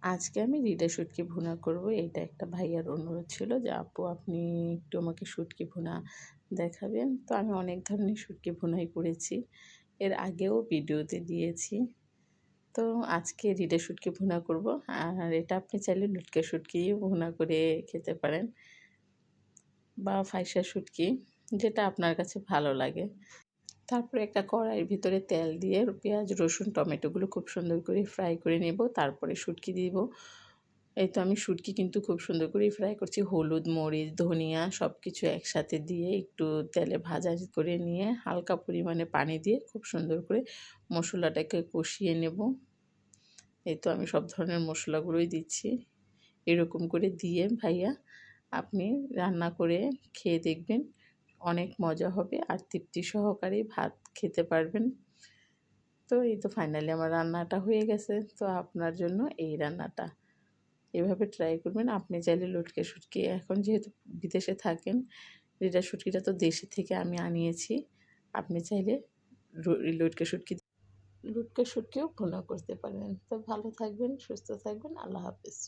আজকে আমি রিডা শুটকি ভুনা করব। এটা একটা ভাইয়ার অনুরোধ ছিল যে আপু আপনি একটু আমাকে শুটকি ভুনা দেখাবেন। তো আমি অনেক ধরনের শুটকি ভুনাই করেছি, এর আগেও ভিডিওতে দিয়েছি। তো আজকে রিডা শুটকি ভুনা করব। আর এটা আপনি চাইলে লুটকা শুটকি ভুনা করে খেতে পারেন, বা ফাইসা শুটকি, যেটা আপনার কাছে ভালো লাগে। তারপরে একটা কড়াইয়ের ভিতরে তেল দিয়ে পেঁয়াজ রসুন টমেটোগুলো খুব সুন্দর করে ফ্রাই করে নেব। তারপরে শুটকি দিব। এই তো আমি শুটকি কিন্তু খুব সুন্দর করে ফ্রাই করছি। হলুদ মরিচ ধনিয়া সব কিছু একসাথে দিয়ে একটু তেলে ভাজা করে নিয়ে হালকা পরিমাণে পানি দিয়ে খুব সুন্দর করে মশলাটাকে কষিয়ে নেব। এই তো আমি সব ধরনের মশলাগুলোই দিচ্ছি। এরকম করে দিয়ে ভাইয়া আপনি রান্না করে খেয়ে দেখবেন, অনেক মজা হবে আর তৃপ্তি সহকারে ভাত খেতে পারবেন। তো এই তো ফাইনালি আমার রান্নাটা হয়ে গেছে। তো আপনার জন্য এই রান্নাটা এভাবে ট্রাই করবেন। আপনি চাইলে লটকে শুটকি, এখন যেহেতু বিদেশে থাকেন, রিডা শুটকিটা তো দেশে থেকে আমি আনিয়েছি, আপনি চাইলে লটকে শুটকি লটকে শুটকিও ভুনা করতে পারেন। তো ভালো থাকবেন, সুস্থ থাকবেন। আল্লাহ হাফেজ।